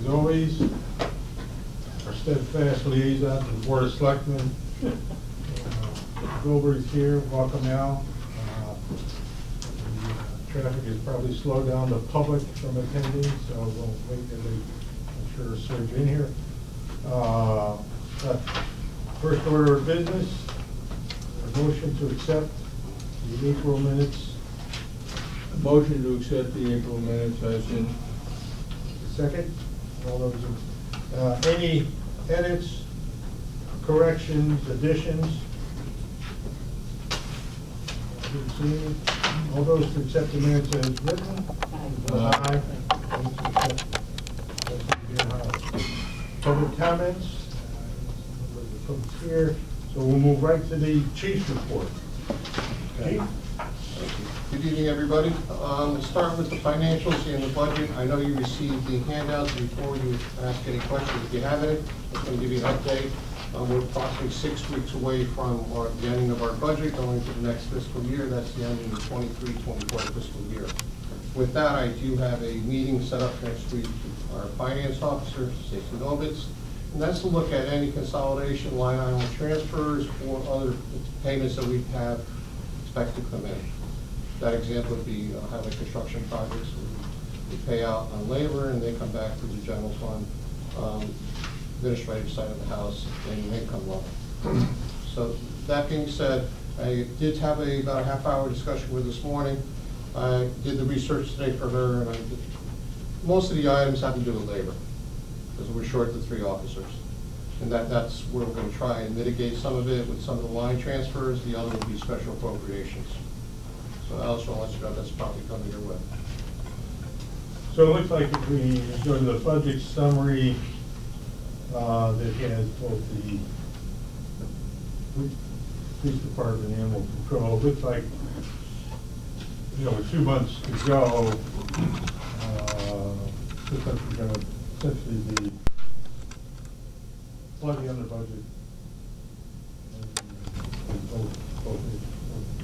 As always, our steadfast liaison to the Board of Selectmen. Gilbert's here, welcome Al. The traffic has probably slowed down the public from attending, so we'll wait till they, I'm sure, surge in here. First order of business, a motion to accept the April minutes. A motion to accept the April minutes as in. Second, all those, any edits, corrections, additions? Didn't see any. All those to accept the minutes as written? Aye. Public comments? Folks here, so we'll move right to the chief's report. Chief? Good evening, everybody. Let's start with the financials and the budget. I know you received the handouts. Before you ask any questions, if you have any, I'm going to give you an update. We're approximately 6 weeks away from the ending of our budget, going to the next fiscal year. That's the ending of the 23-24 fiscal year. With that, I do have a meeting set up next week with our finance officer, Stacey Novitz, and that's to look at any consolidation, line item transfers, or other payments that we have expected to come in. That example would be highway construction projects. We pay out on labor and they come back to the general fund, administrative side of the house, and income level. So that being said, I did have about a half-hour discussion with her this morning. I did the research today for her, and most of the items have to do with labor, because we're short the 3 officers. And that's where we're going to try and mitigate some of it with some of the line transfers. The other would be special appropriations. So Alice will let you know that's probably coming your way. So it looks like if we go to the budget summary that has both the police department and animal control, it looks like, you know, with 2 months to go, looks like we're going to essentially be slightly under budget.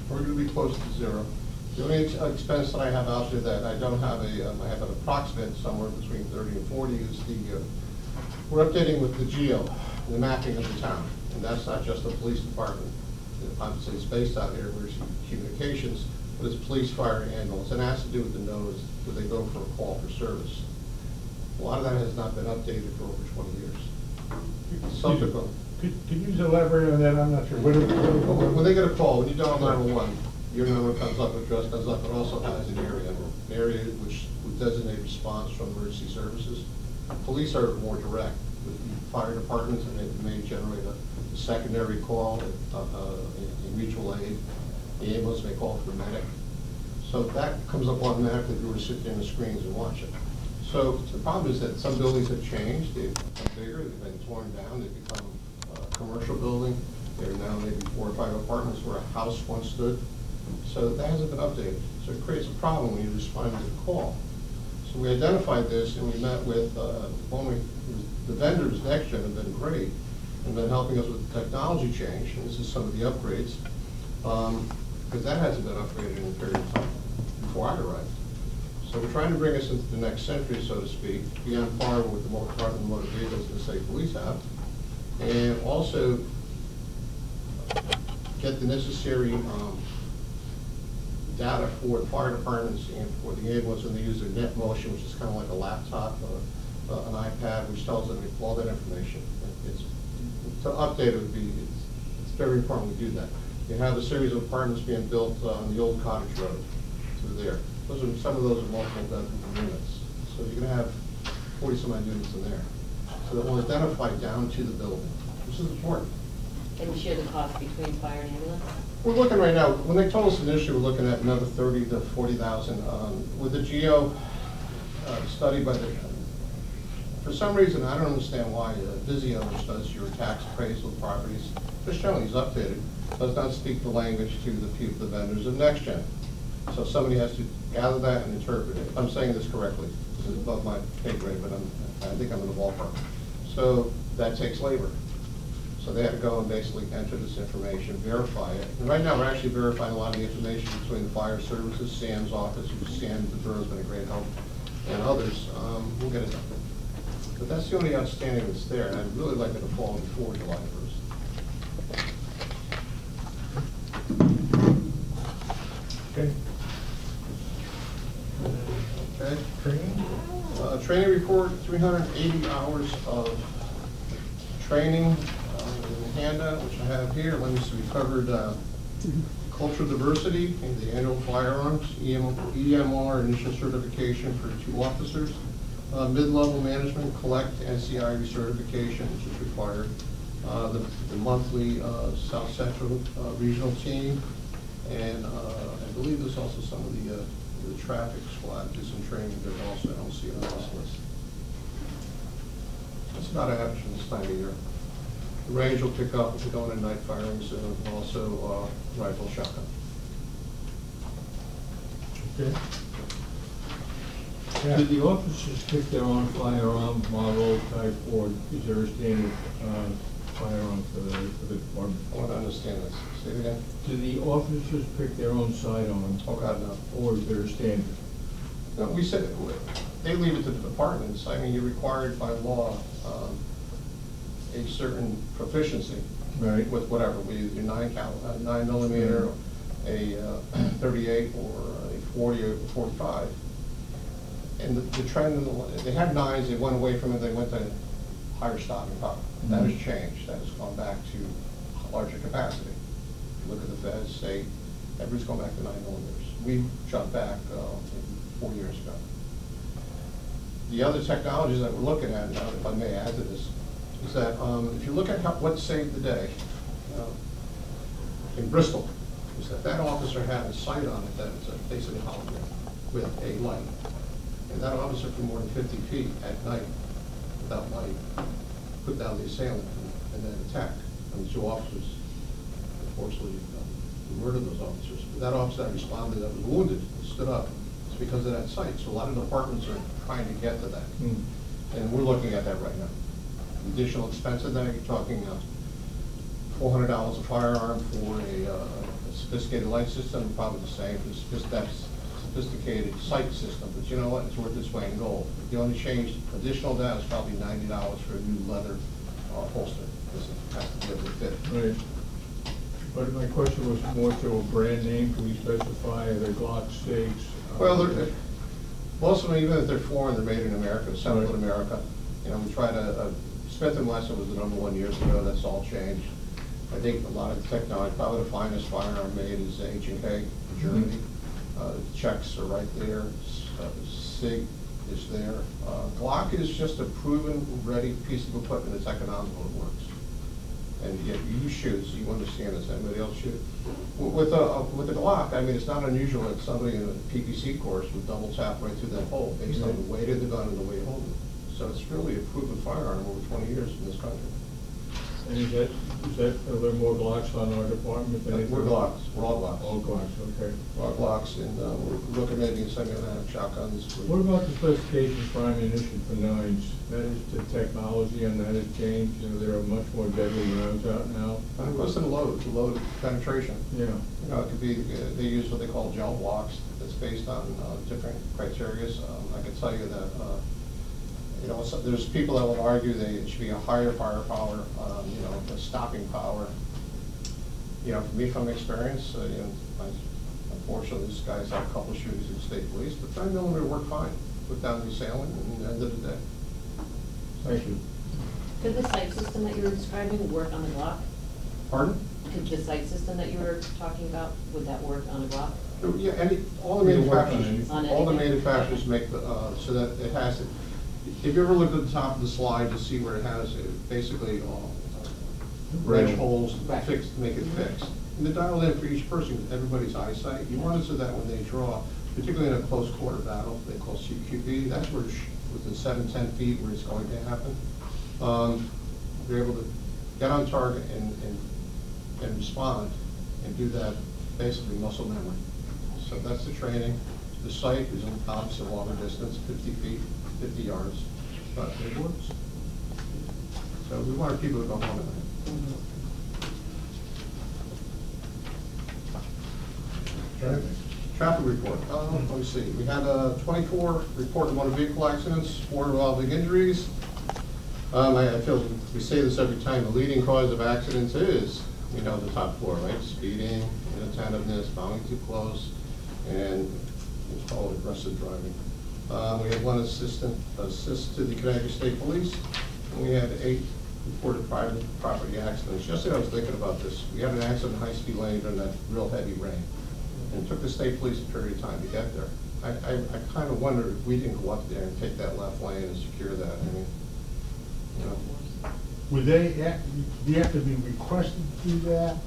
We're going to be close to 0. The only expense that I have out there that I don't have I have an approximate somewhere between 30 and 40 is we're updating with the geo, the mapping of the town, and that's not just the police department. Obviously, it's based out here, where's communications, but it's police, fire, and ambulance, and it has to do with the nodes where they go for a call for service. A lot of that has not been updated for over 20 years. Subsequent. Could you just elaborate on that? I'm not sure. When they get a call, when you dial 911, your number comes up, address comes up. It also has an area which would designate response from emergency services. Police are more direct with the fire departments, and it may generate a secondary call in mutual aid. The ambulance may call for a medic. So that comes up automatically if you were to sit there in the screens and watch it. So the problem is that some buildings have changed. They've become bigger. They've been torn down. They've become a commercial building. There are now maybe 4 or 5 apartments where a house once stood. So that hasn't been updated. So it creates a problem when you respond to the call. So we identified this, and we met with the vendors. NextGen have been great and been helping us with the technology change. And this is some of the upgrades, because that hasn't been upgraded in a period of time before I arrived. So we're trying to bring us into the next century, so to speak, be on par with the Department of Motor Vehicles and the state police have, and also get the necessary data for the fire departments and for the ambulance when they use their NetMotion, which is kind of like a laptop or an iPad, which tells them all that information. To update it would be, it's very important we do that. You have a series of apartments being built on the old Cottage Road through there. Some of those are multiple bedroom units. So you're going to have 40-some-odd units in there. So that will identify down to the building. This is important. And you share the cost between fire and ambulance? We're looking right now, when they told us initially, we're looking at another 30 to 40,000. With the geo study by the, for some reason, I don't understand why Vizio, which does your tax appraisal properties, just showing these updated, does not speak the language to the vendors of NextGen. So somebody has to gather that and interpret it. If I'm saying this correctly, this is above my pay grade, but I think I'm in the ballpark. So that takes labor. So they had to go and basically enter this information, verify it. And right now we're actually verifying a lot of the information between the fire services, Sam's office, who Sam the borough's been a great help, and others. We'll get it done. But that's the only outstanding that's there, and I'd really like it to fall before July 1st. Okay. Okay? Training? Training report, 380 hours of training in the handout, which I have here. Let me see, we covered cultural diversity in the annual firearms, EMR initial certification for 2 officers, mid-level management collect NCI recertification, which is required, the monthly South Central regional team, and I believe there's also some of the traffic squad did some training that also I don't see on this list. That's about average for this time of year. The range will pick up if we're going to night firing soon, and also rifle shotgun. Okay. Yeah. Do the officers pick their own firearm model type, or is there a standard firearm for the department? I want to understand this. Say it again. Do the officers pick their own sidearm? Oh, God, no. Or is there a standard? No, we said, they leave it to the departments. I mean, you're required by law a certain proficiency. Right. With whatever, with your 9mm, a 38, or a 40 or 45. And the trend, they had 9s, they went away from it, they went to higher stopping power. That has changed, that has gone back to larger capacity. If you look at the feds, state, everybody's going back to 9mm. We jumped back 4 years ago. The other technologies that we're looking at now, if I may add to this, is that if you look at what saved the day in Bristol, is that officer had a sight on it that was basically hologram with a light. And that officer from more than 50 feet at night, without light, put down the assailant and then attacked. And the 2 officers, unfortunately, murdered those officers. But that officer that responded, that was wounded, stood up. It's because of that sight. So a lot of departments are trying to get to that. And we're looking at that right now. Additional expense of that, you're talking $400 a firearm for a sophisticated light system, probably the same for that sophisticated sight system. But you know what? It's worth its weight in gold. The only change additional to that is probably $90 for a new leather holster, because it has to be able to fit. Right. But my question was more to a brand name. Can we specify the Glock 6? Well, most of them, even if they're foreign, they're made in America, assembled in America. You know, we try to, Smith & Wesson was the #1 years ago, that's all changed. I think a lot of the technology, probably the finest firearm made is H&K in Germany. Czechs are right there, SIG is there. Glock is just a proven, ready piece of equipment that's economical, it works. And yet you shoot, so you understand, does anybody else shoot? With the Glock, I mean, it's not unusual that somebody in a PPC course would double tap right through that hole based on the weight of the gun and the way it holds it. So it's really a proven firearm over 20 years in this country. And are there more Glocks on our department than anything? We're Glocks, we're all Glocks. All Glocks, okay. We're all Glocks, and we're looking maybe in semi-automatic shotguns. What about the specifications for ammunition for 9s? That is, the technology on that has changed. You know, there are much more deadly rounds out now. It goes to the load penetration. Yeah. You know, it could be, they use what they call gel blocks that's based on different criteria. I can tell you that, you know, so there's people that will argue that it should be a higher firepower, you know, a stopping power. You know, for me, from experience, you know, unfortunately, this guy's had a couple of shootings in state police, but 9mm worked fine. Put down the assailant and end of the day. Thank you. Could the sight system that you were describing work on the Glock? Pardon? Could the sight system that you were talking about, would that work on a Glock? Yeah, all the manufacturers make the, so that it has it. If you ever look at the top of the slide to see where it has basically wrench holes fixed to make it fixed. And the dial in for each person, everybody's eyesight. You want it so that when they draw, particularly in a close quarter battle, they call CQB, that's where within 7-10 feet where it's going to happen. They're able to get on target and respond and do that basically muscle memory. So that's the training. The sight is obviously a longer distance, 50 feet. 50 yards, but it works. So we want our people to go home at night. Traffic report. Let me see. We had 24 reported motor vehicle accidents, 4 involving injuries. I feel we say this every time, the leading cause of accidents is, we know, the top four, right? Speeding, inattentiveness, following too close, and we'll call it aggressive driving. We had one assist to the Connecticut State Police, and we had 8 reported private property accidents. Yesterday I was thinking about this. We had an accident in high-speed lane during that real heavy rain, and it took the state police a period of time to get there. I kind of wonder if we didn't go up there and take that left lane and secure that. I mean, you know. Would they, do you have to be requested to do that?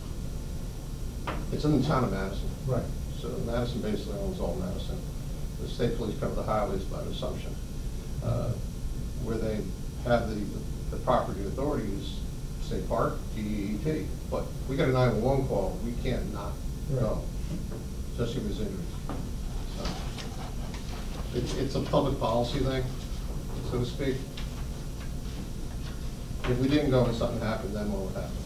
It's in the town of Madison. Right. So Madison basically owns all Madison. The state police cover the highways by assumption. Where they have the property authorities, say park, DEP, but we got a 911 call, we can't not go, especially if there's injuries. So it's a public policy thing, so to speak. If we didn't go and something happened, then what would happen?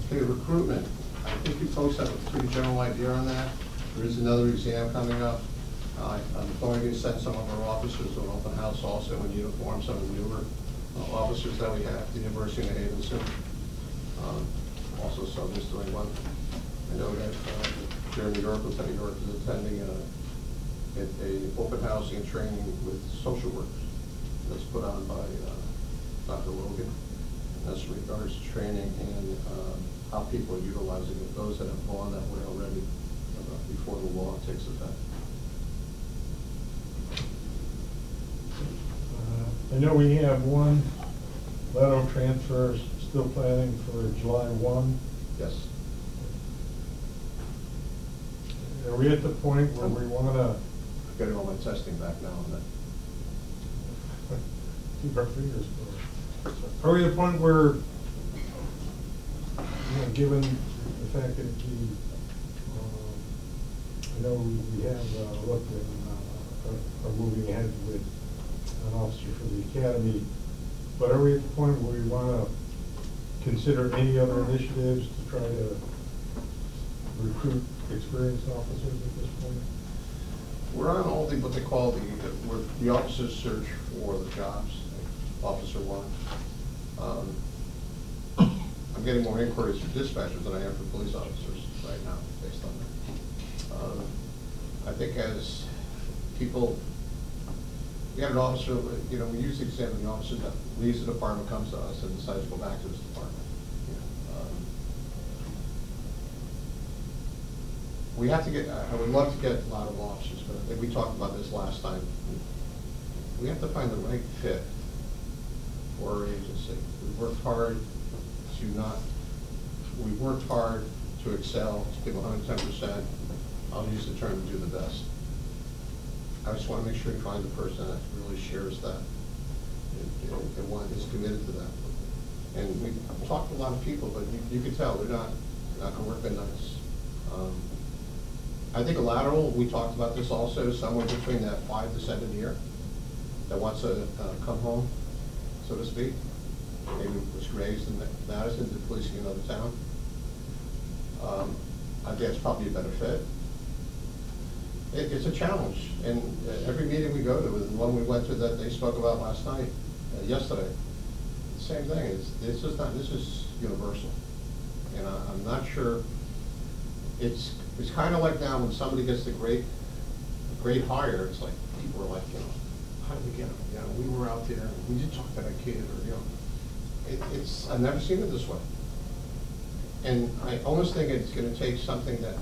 Okay, recruitment. I think you folks have a pretty general idea on that. There is another exam coming up. I'm going to send some of our officers to an open house also in uniform, some of the newer officers that we have at the University of New Haven soon. Also Southern's doing one. I know that Jeremy York, Lieutenant York, is attending a open housing and training with social workers that's put on by Dr. Logan. That's in regards to training and how people are utilizing it, those that have gone that way already before the law takes effect. I know we have one lateral transfer still planning for July 1. Yes. Are we at the point where we want to Getting all my testing back now and then. keep our fingers crossed? Are we at the point where, given the fact that I know we have looked at are moving ahead with an officer for the academy, but are we at the point where we want to consider any other initiatives to try to recruit experienced officers at this point? We're on all what they call the officers search for the jobs, Officer 1. I'm getting more inquiries from dispatchers than I am from police officers right now, based on that. I think as people, we have an officer, we use the example of the officer that leaves the department, comes to us, and decides to go back to his department. We have to get, I would love to get a lot of officers, but I think we talked about this last time. We have to find the right fit for our agency. We worked hard to excel, to give 110%. I'll use the term do the best. I just want to make sure we find the person that really shares that and is committed to that. And we talked to a lot of people, but you can tell they're not going to work at nights. I think a lateral, we talked about this also, somewhere between that 5 to 7 year that wants to come home, so to speak. Maybe was raised in Madison, did policing in another town. I think it's probably a better fit. It's a challenge, and every meeting we go to, the one we went to that they spoke about last night, yesterday, the same thing. This is universal, and I'm not sure. It's kind of like now when somebody gets the great hire, it's like people are like, how did we get them? We were out there, we did talk to that kid, or I've never seen it this way. And I almost think it's going to take something that,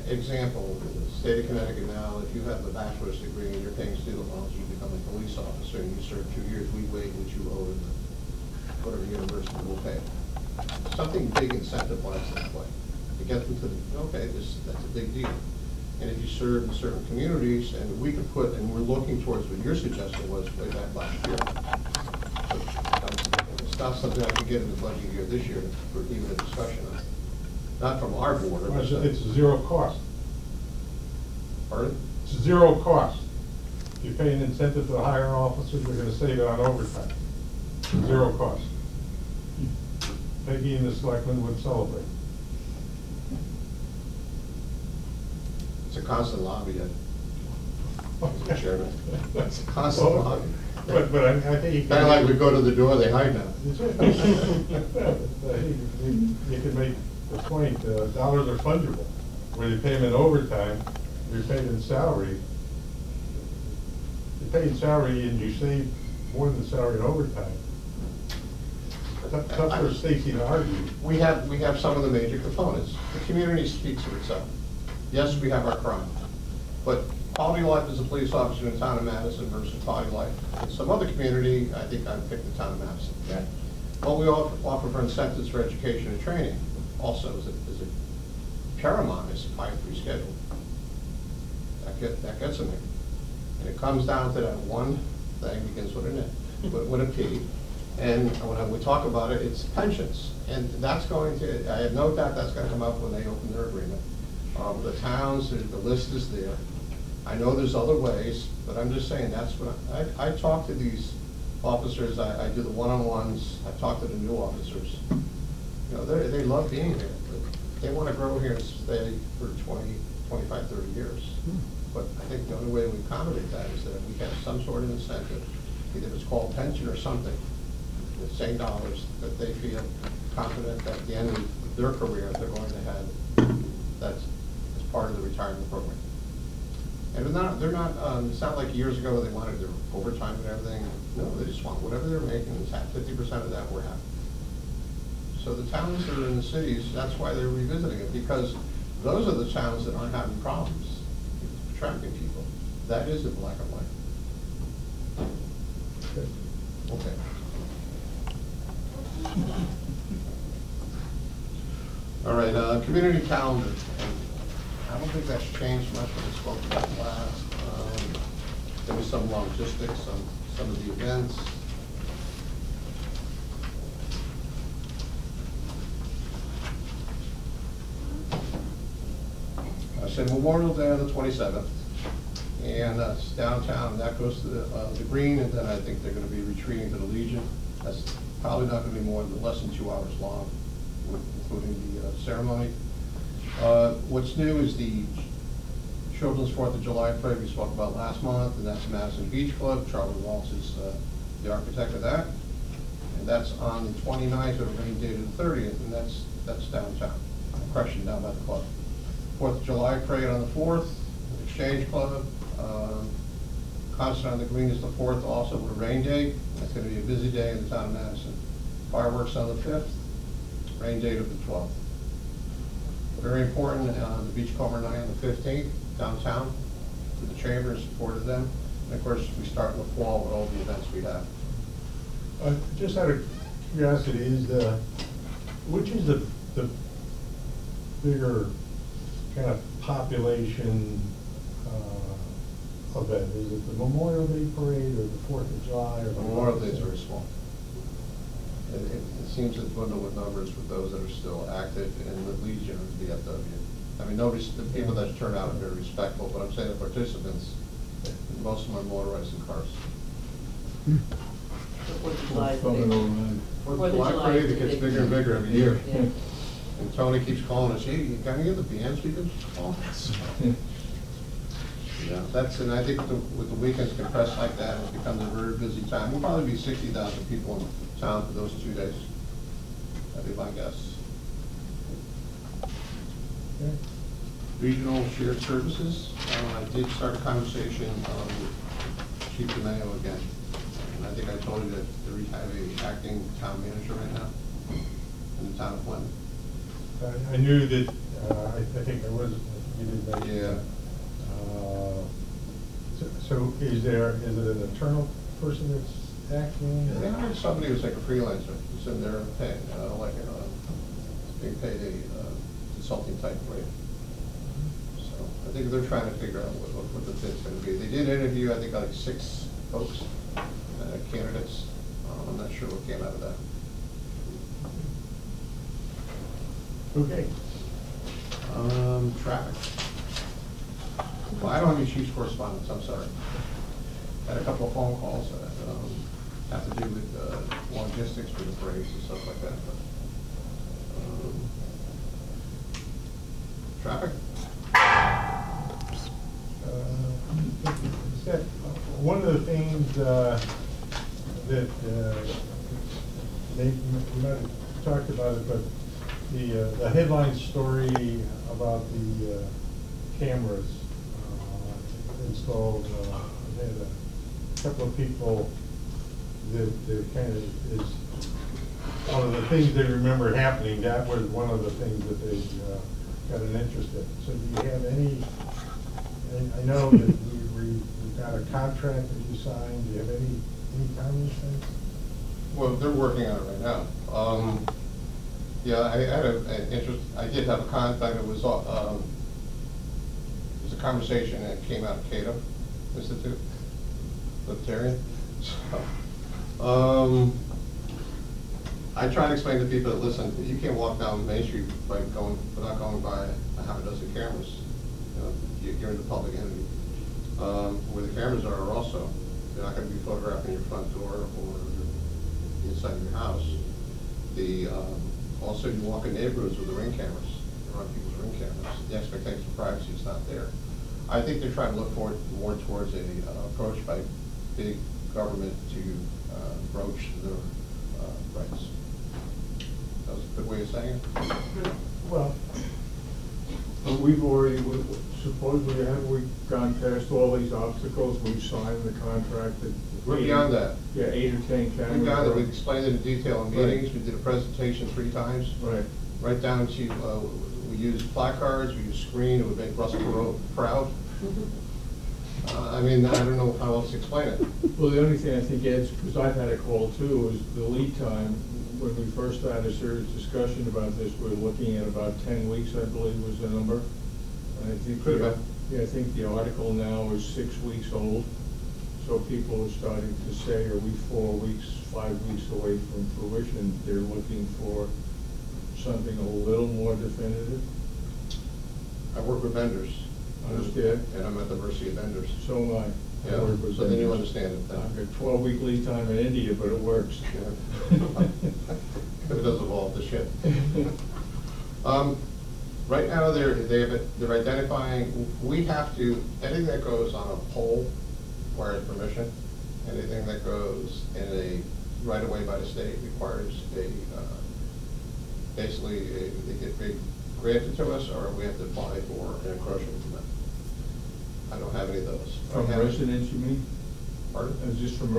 example, the state of Connecticut now, if you have a bachelor's degree and you're paying student loans, you become a police officer and you serve 2 years, we wait what you owe to whatever university will pay. Something big incentive-wise that way. To get them to, okay, that's a big deal. And if you serve in certain communities, and we could put, and we're looking towards what your suggestion was way back last year. It's not something I can get in the budget year this year for even a discussion on. Not from our board. It's zero cost. Pardon? It's zero cost. If you pay an incentive to hire officers, you're going to save it on overtime. Zero cost. Peggy and the selectmen would celebrate. It's a constant lobby. Mr. Chairman. It's a constant hobby. But I think you can. Kind of like we go to the door, they hide now. You can make the point, dollars are fungible, where you pay them in overtime, you're paid in salary. You pay in salary and you save more than salary in overtime. Tough for Stacy to argue. We have some of the major components. The community speaks for itself. Yes, we have our crime, but quality of life as a police officer in the town of Madison versus quality of life in some other community, I think I'd pick the town of Madison. Yeah. What we offer for incentives for education and training also is a paramount is a 5-3 schedule. That gets them there. And it comes down to that one thing, begins with an N, with a P. And when we talk about it, it's pensions. And that's going to, I have no doubt that's going to come up when they open their agreement. The towns, the list is there. I know there's other ways, but I'm just saying that's what, I talk to these officers, I do the one-on-ones, I talk to the new officers. You know, they love being here, but they want to grow here and stay for 20, 25, 30 years. But I think the only way we accommodate that is that we have some sort of incentive, either it's called pension or something, the same dollars that they feel confident that at the end of their career, they're going to have, that's as part of the retirement program. And they're not, it's not like years ago they wanted their overtime and everything. No, they just want whatever they're making, is half, 50% of that we're happy. So the towns that are in the cities, that's why they're revisiting it, because those are the towns that aren't having problems attracting people. That is in black and white. Okay. All right, community calendar. I don't think that's changed much when we spoke about last. There was some logistics on some of the events. I said Memorial Day on the 27th, and it's downtown, and that goes to the Green, and then I think they're going to be retreating to the Legion. That's probably not going to be more than less than 2 hours long, including the ceremony. What's new is the Children's 4th of July parade we spoke about last month, and that's Madison Beach Club. Charlie Waltz is the architect of that. And that's on the 29th, or rain date of the 30th, and that's downtown, Crushing down by the club. 4th of July parade on the 4th, Exchange Club. Concert on the Green is the 4th also with a rain date. That's going to be a busy day in the town of Madison. Fireworks on the 5th, rain date of the 12th. Very important, the Beachcomber Night on the 15th, downtown, to the chamber in support of them. And of course, we start in the fall with all the events we have. Just out of curiosity, which is the bigger kind of population event? Is it the Memorial Day Parade or the 4th of July? Or the Memorial Day is very small. It seems to dwindle with numbers with those that are still active in the Legion or the VFW. I mean, the people that turn out are very respectful, but I'm saying the participants, most of them are motorized in cars. The 4th of July is Bumming big. around. Fourth of July parade, it gets bigger and bigger every year. Yeah. And Tony keeps calling us, hey, you got any of the bands we could call? Yeah, and I think with the weekends compressed like that, it becomes a very busy time. We'll probably be 60,000 people in town for those 2 days. That'd be my guess. Okay. Regional shared services, I did start a conversation with Chief DeMayo again. And I think I told you that we have an acting town manager right now in the town of Clinton. I knew that, I think there was, you did mention. Yeah. So is it an internal person that's acting? They hired somebody who's like a freelancer, who's in there paying, being paid a consulting type rate. So I think they're trying to figure out what the fit's gonna be. They did interview, I think, like 6 folks, candidates. I'm not sure what came out of that. Okay. Traffic. Well, I don't have any chief's correspondence, I'm sorry. Had a couple of phone calls that have to do with logistics for the parades and stuff like that. But, traffic? one of the things that we might have talked about it, but the headline story about the cameras installed, I had a couple of people that kind of is one of the things they remember happening. That was one of the things that they got an interest in. So do you have any? I know that we've got a contract that you signed. Do you have any comments? Well, they're working on it right now. Yeah, I had an interest, I did have a contact. It was a conversation that came out of Cato Institute, Libertarian. So, I try to explain to people that, listen, you can't walk down Main Street without going by a half a dozen cameras. You know, you're in the public entity. Where the cameras are also, they're not going to be photographing your front door or inside your house. Also, you walk in neighborhoods with the Ring cameras. There aren't people's Ring cameras. The expectation of privacy is not there. I think they're trying to look more towards a approach by big government to broach their rights. That was a good way of saying it. Well, But we've already, supposedly, have we gone past all these obstacles? We've signed the contract that. We're beyond that. Yeah, 8 or 10 cameras. We're beyond it. We explained it in detail in Right. meetings. We did a presentation 3 times. Right. Right down to, we used placards, we used screen, it would make Russell Rowe proud. I mean, I don't know how else to explain it. Well, the only thing I think, Ed's, because I've had a call too, is the lead time. When we first had a serious discussion about this, we were looking at about 10 weeks, I believe was the number. And I think, Could have been. yeah, I think the article now is 6 weeks old. So people are starting to say, are we 4 weeks, 5 weeks away from fruition? They're looking for something a little more definitive. I work with vendors. Understand? And I'm at the mercy of vendors. So am I. I Yeah, work with so then you vendors. understand it then. I've got 12-week lead time in India, but it works. Yeah. If it does evolve the ship. Right now, they're identifying, we have to, anything that goes on a pole requires permission. Anything that goes in a right-of-way by the state requires basically, they get granted to us, or we have to apply for an encroachment permit. I don't have any of those. From I have- residents, you mean? Pardon? Is this from?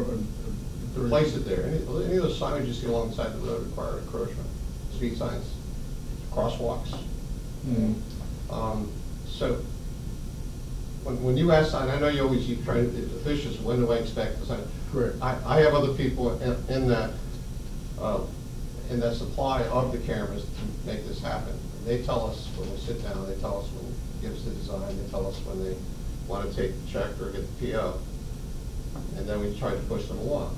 To place it there. Any of those signs you see alongside the road require encroachment. Speed signs, crosswalks. So, when you ask, and I know you always keep trying to, the fish is, when do I expect the sign? Correct. I have other people in that supply of the cameras to make this happen. They tell us when we sit down, they tell us when, give us the design, they tell us when they want to take the check or get the PO. And then we try to push them along.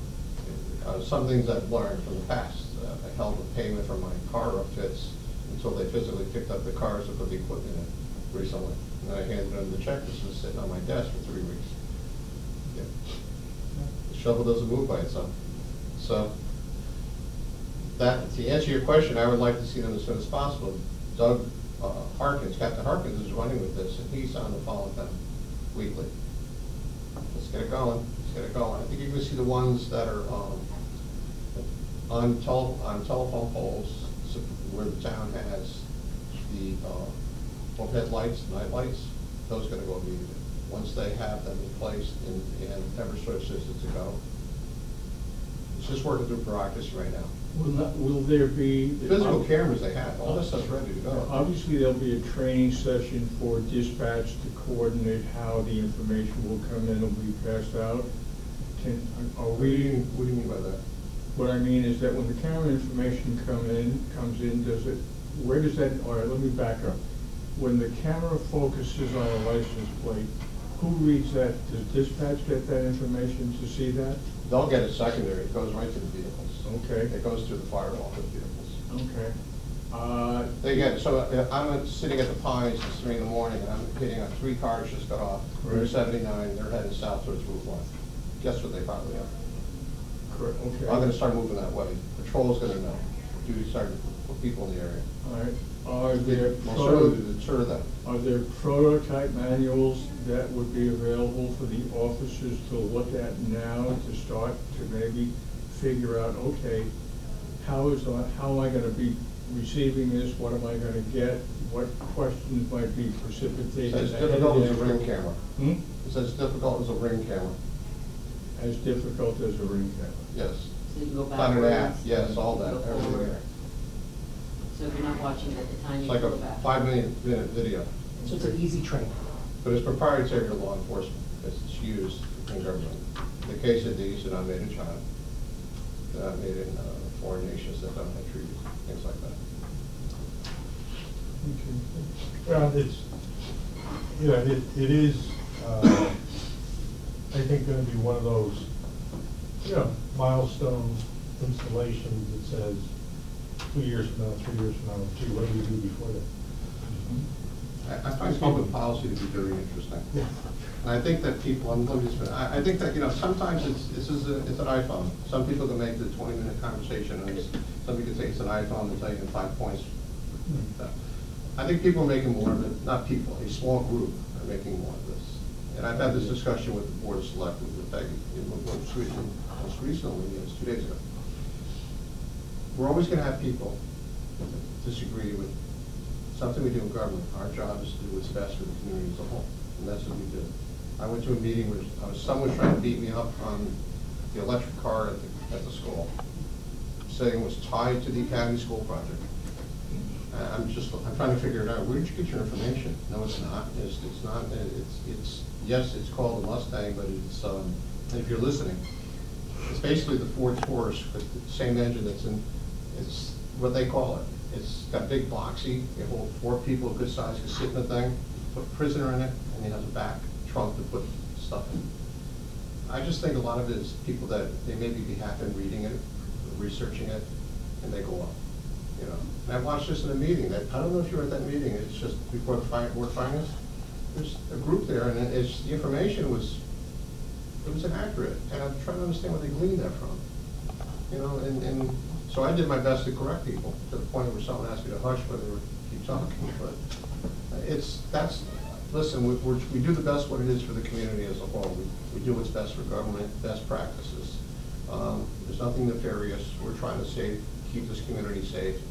Some things I've learned from the past. I held a payment for my car upfits until they physically picked up the cars and put the equipment in recently. And then I handed them the check, this was sitting on my desk for 3 weeks. Yeah. The shovel doesn't move by itself. So, to answer your question, I would like to see them as soon as possible. Doug Harkins, Captain Harkins is running with this, and he's on the phone with them weekly. Let's get it going, let's get it going. I think you can see the ones that are on telephone poles where the town has the overhead lights, night lights, those are gonna go immediately. Once they have them in place and Eversource says it's to go. It's just working through bureaucracy right now. Will there be? Physical cameras they have, all this stuff's ready to go. Obviously, there'll be a training session for dispatch to coordinate how the information will come in and will be passed out. What do you mean by that? What I mean is that when the camera information comes in, where does that, all right, let me back up. When the camera focuses on a license plate, who reads that? Does dispatch get that information to see that? They'll get it secondary, it goes right to the vehicles. Okay. It goes through the fire office vehicles. Okay. They get, so I'm sitting at the Pines, it's 3 in the morning, and I'm hitting on 3 cars just got off, Route Right. 79, they're heading south towards Route 1. Guess what they probably are? Correct, okay. I'm gonna start moving that way. Patrol's gonna know. Duty sergeant, for people in the area. All right. Are there It's sort of that. Are there prototype manuals that would be available for the officers to look at now to start to maybe figure out, okay, how am I gonna be receiving this, what am I gonna get, what questions might be precipitated? It's as ahead of difficult as a the ring actual- camera. Hmm? It's as difficult as a ring camera, As difficult as a ring camera. yes. So you can go Done backwards. and half, yes, all that, go everything forward. there. So if you're not watching at the time, It's you like can a go back. 5-minute video, So it's an easy train. but it's proprietary to law enforcement, it's used in government. In the case of these, they're not made in China, they're not made in foreign nations that don't have treaties, things like that. Well, it's, you know, it is, I think, gonna be one of those, you know, milestone installations that says 2 years from now, 3 years from now, gee, what do we do before that? I find public policy to be very interesting. Yeah. And I think that people, I think that, you know, sometimes it's an iPhone. Some people can make the 20-minute conversation, and some people can say it's an iPhone and tell you in 5 points. I think people are making more of it, not people, a small group are making more of this. And I've had this discussion with the Board of Selectmen, with Peggy, most recently, it was 2 days ago. We're always gonna have people disagree with something we do in government. Our job is to do what's best for the community as a whole, and that's what we do. I went to a meeting where someone was trying to beat me up on the electric car at the school, saying it was tied to the Academy School project. I'm trying to figure it out. Where did you get your information? No, it's not. It's not. Yes, it's called a Mustang, but it's, if you're listening, it's basically the Ford Taurus with the same engine that's in, it's what they call it. It's got big boxy, you hold 4 people, good size, can sit in the thing, put a prisoner in it, and it has a back trunk to put stuff in. I just think a lot of it is people that they maybe be happy reading it, researching it, and they go up. You know, and I watched this in a meeting that, I don't know if you were at that meeting, it's just before the Board of Finance. There's a group there, and it's, the information was, it was inaccurate, and I'm trying to understand where they gleaned that from. You know, and so I did my best to correct people, to the point where someone asked me to hush whether we keep talking, but listen, we do the best what it is for the community as a whole. We do what's best for government, best practices. There's nothing nefarious. We're trying to keep this community safe,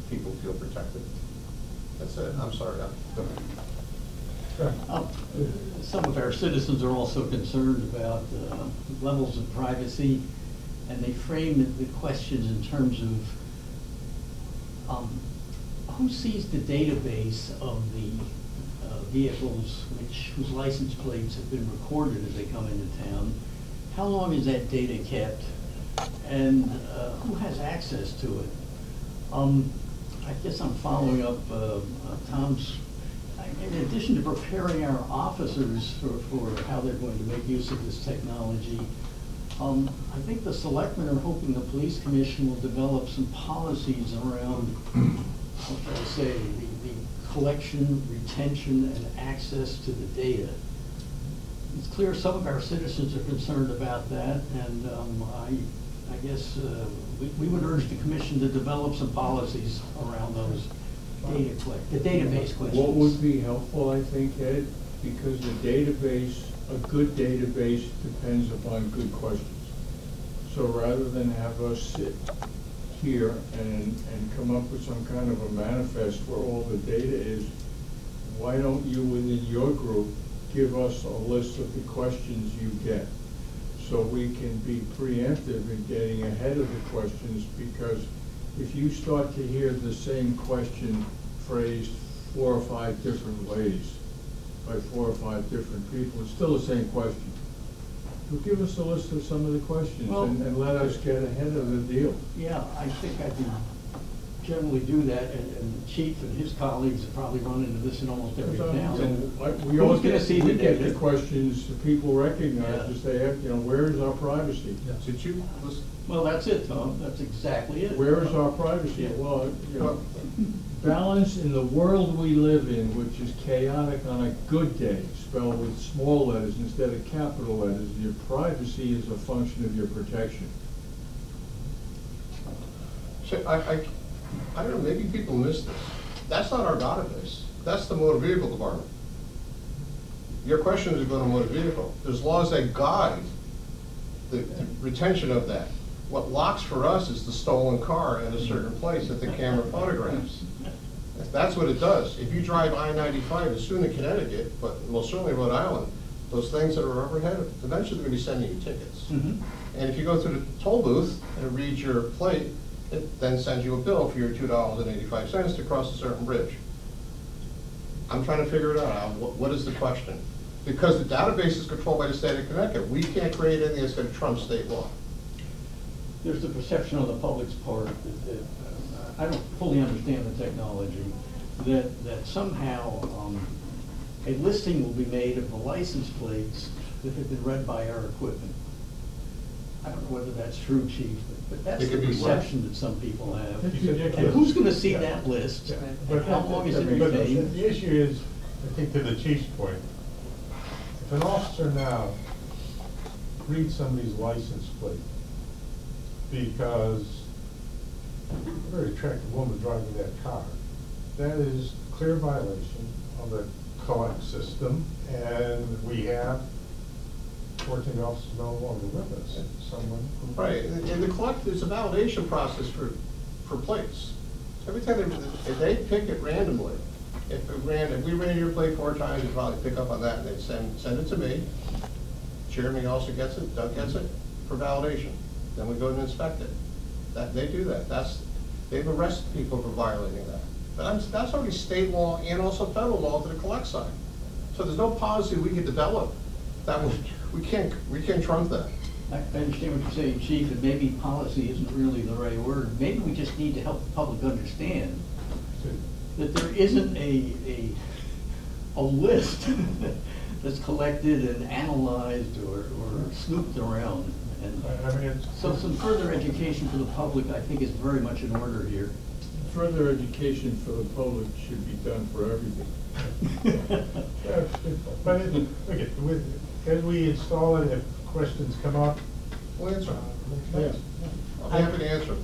people feel protected. That's it. I'm sorry. Some of our citizens are also concerned about levels of privacy, and they frame the questions in terms of who sees the database of the vehicles whose license plates have been recorded as they come into town. How long is that data kept, and who has access to it? I guess I'm following up Tom's. In addition to preparing our officers for how they're going to make use of this technology, I think the selectmen are hoping the police commission will develop some policies around, what should I say, the collection, retention, and access to the data. It's clear some of our citizens are concerned about that, and I guess we would urge the commission to develop some policies around those the database questions. What would be helpful, I think, Ed, because the database, a good database depends upon good questions. So rather than have us sit here and come up with some kind of a manifest where all the data is, why don't you within your group give us a list of the questions you get, so we can be preemptive in getting ahead of the questions? Because if you start to hear the same question phrased 4 or 5 different ways by 4 or 5 different people, it's still the same question. So give us a list of some of the questions and let us get ahead of the deal. Yeah, I think I do generally do that, and the chief and his colleagues have probably run into this in almost every town. We all Who's gonna see the get the data? questions that people recognize to say, you know, where is our privacy? Did you listen? Well, that's it, Tom, that's exactly it. Where is our privacy? Yeah. Well, you know, balance in the world we live in, which is chaotic on a good day, spelled with small letters instead of capital letters. Your privacy is a function of your protection. So I don't know, maybe people miss this. That's not our database. That's the motor vehicle department. Your question is going to motor vehicle. There's laws that guide the retention of that. What locks for us is the stolen car at a certain place that the camera photographs. That's what it does. If you drive I-95, as soon in Connecticut, but most certainly Rhode Island, those things that are overhead, eventually they're going to be sending you tickets. Mhm. And if you go through the toll booth and it reads your plate, it then sends you a bill for your $2.85 to cross a certain bridge. I'm trying to figure it out. What is the question? Because the database is controlled by the state of Connecticut. We can't create anything that's going to trump state law. There's the perception on the public's part that I don't fully understand the technology, that somehow a listing will be made of the license plates that have been read by our equipment. I don't know whether that's true, Chief, but that's It the could be what? perception that some people have. It's And ridiculous. who's gonna see that list? And how long is it But retained? the issue is, I think to the chief's point, if an officer now reads somebody's license plate because a very attractive woman driving that car, that is clear violation of the collect system, and we have 14 officers no longer with us. Someone who. Right, and the collect, there's a validation process for plates. Every time if they pick it randomly, if we ran your plate 4 times, you'd probably pick up on that, and they'd send it to me. Chairman also gets it, Doug gets it, for validation. Then we go and inspect it. They do that. They've arrested people for violating that. But that's already state law and also federal law to the collect side. So there's no policy we can develop that we can't trump that. I understand what you're saying, Chief, and maybe policy isn't really the right word. Maybe we just need to help the public understand that there isn't a list that's collected and analyzed or snooped around. And I mean, so some further education for the public, I think, is very much in order here. Further education for the public should be done for everything. But as we install it, if questions come up. We'll answer. Yeah. I'll be happy to answer.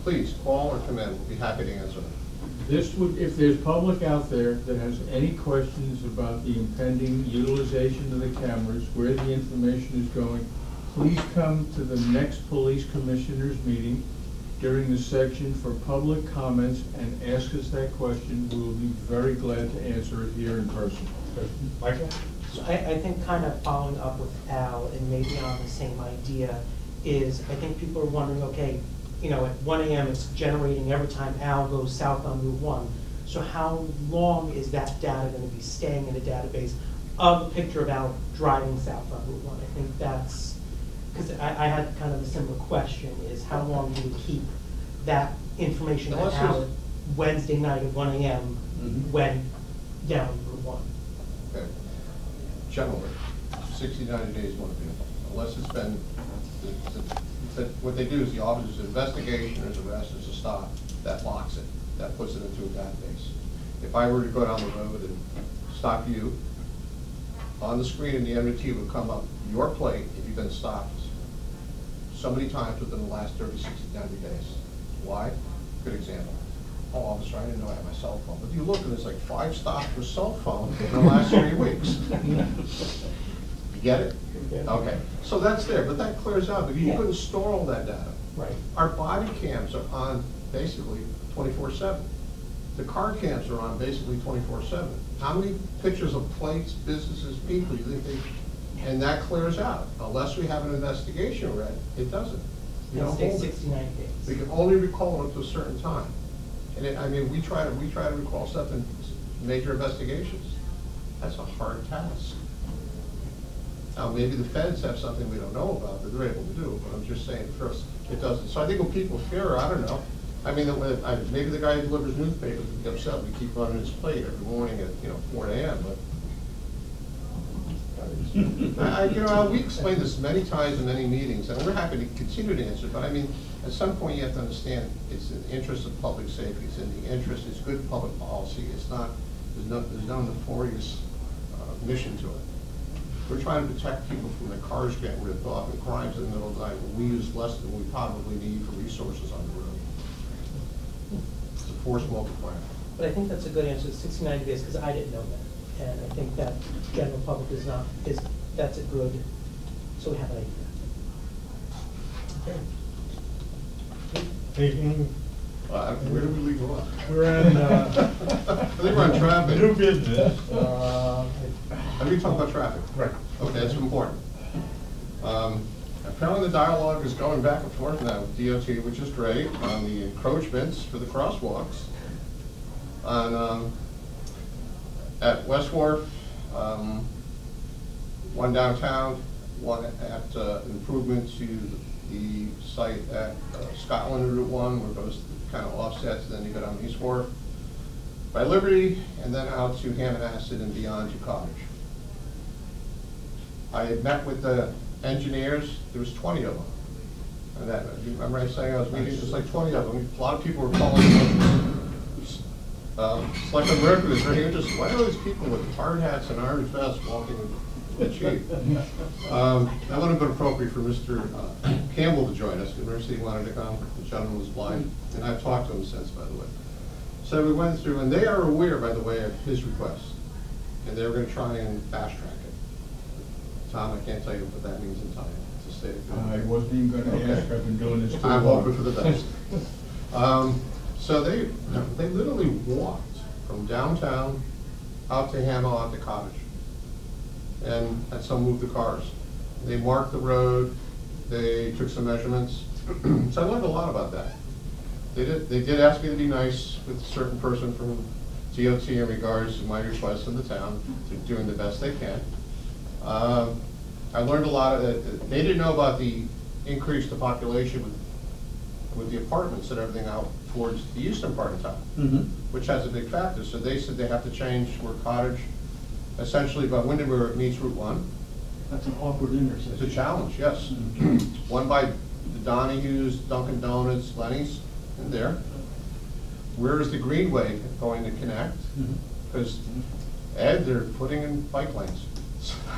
Please, call or come in, we'll be happy to answer them. This would, if there's public out there that has any questions about the impending utilization of the cameras, where the information is going, please come to the next police commissioners meeting during the section for public comments and ask us that question. We will be very glad to answer it here in person. Michael? So I think kind of following up with Al and maybe on the same idea is, I think people are wondering, okay, you know, at 1 AM it's generating every time Al goes south on Route 1. So how long is that data going to be staying in a database of a picture of Al driving south on Route 1? I think that's, because I had kind of a similar question, is how long do we keep that information on Unless Al there's- Wednesday night at 1 AM Mhm. when down Route 1? Okay. Generally, 60, 90 days won't be, unless it's been, what they do is the officer's investigation, there's arrest, there's a stop, that locks it, that puts it into a database. If I were to go down the road and stop you, on the screen in the MRT would come up your plate if you've been stopped so many times within the last 30, 60, 90 days. Why? Good example. Oh, officer, I didn't know I had my cell phone. But you look and there's like 5 stops for cell phone in the last 3 weeks. You get it? Okay, so that's there, but that clears out, because you Yeah. couldn't store all that data. Right. Our body cams are on basically 24/7. The car cams are on basically 24/7. How many pictures of plates, businesses, people you think they, and that clears out. Unless we have an investigation read, it doesn't. You It don't stays hold it. 60, 90 We days. can only recall it to a certain time. And I mean, we try to recall stuff in major investigations. That's a hard task. Now, maybe the feds have something we don't know about that they're able to do, but I'm just saying first, it doesn't. So I think when people fear, I don't know, I mean, maybe the guy who delivers newspapers would be upset, we keep running his plate every morning at, 4 AM, but. We explained this many times in many meetings, and we're happy to continue to answer, but I mean, at some point you have to understand, it's in the interest of public safety, it's in the interest, it's good public policy, it's not, there's no nefarious mission to it. We're trying to protect people from their cars getting ripped off and crimes in the middle of the night when we use less than we probably need for resources on the road. force multiplier. But I think that's a good answer, 60, 90 days, because I didn't know that. And I think that general public is not, that's a good, so we have an idea. Okay. Anything? Where do we leave off? We're on, I think we're on traffic. new business. Are we talking about traffic? Right. Okay, that's important. Apparently the dialogue is going back and forth now with DOT, which is great, on the encroachments for the crosswalks. On, at West Wharf, one downtown, one at improvement to the site at Scotland Route 1, where those kind of offsets, then you go down East Wharf, by Liberty, and then out to Hammonasset and beyond to Cottage. I had met with the engineers, there was 20 of them. And that, you remember I was saying I was meeting, there's like 20 of them. A lot of people were calling. Selectman Murphy was very interested. Why are these people with hard hats and orange vests walking with the chief? That would have been appropriate for Mr. Campbell to join us. Because he wanted to come. The gentleman was blind. And I've talked to him since, by the way. So we went through, and they are aware, by the way, of his request. And they were going to try and fast track it. Tom, I can't tell you what that means in time. It's a state of I wasn't even gonna ask, I've been doing this too long. I'm hoping for the best. So they literally walked from downtown out to Hamo, out to Cottage. And some moved the cars. They marked the road, they took some measurements. So I learned a lot about that. They did ask me to be nice with a certain person from DOT in regards to my request of the town, to doing the best they can. I learned a lot of it. They didn't know about the increase to population with the apartments and everything out towards the eastern part of town, which has a big factor. So they said they have to change where Cottage, essentially by Windermere, it meets Route 1. That's an awkward intersection. It's a challenge, yes. One by the Donahue's, Dunkin' Donuts, Lenny's, in there. Where is the Greenway going to connect? Because Ed, they're putting in bike lanes.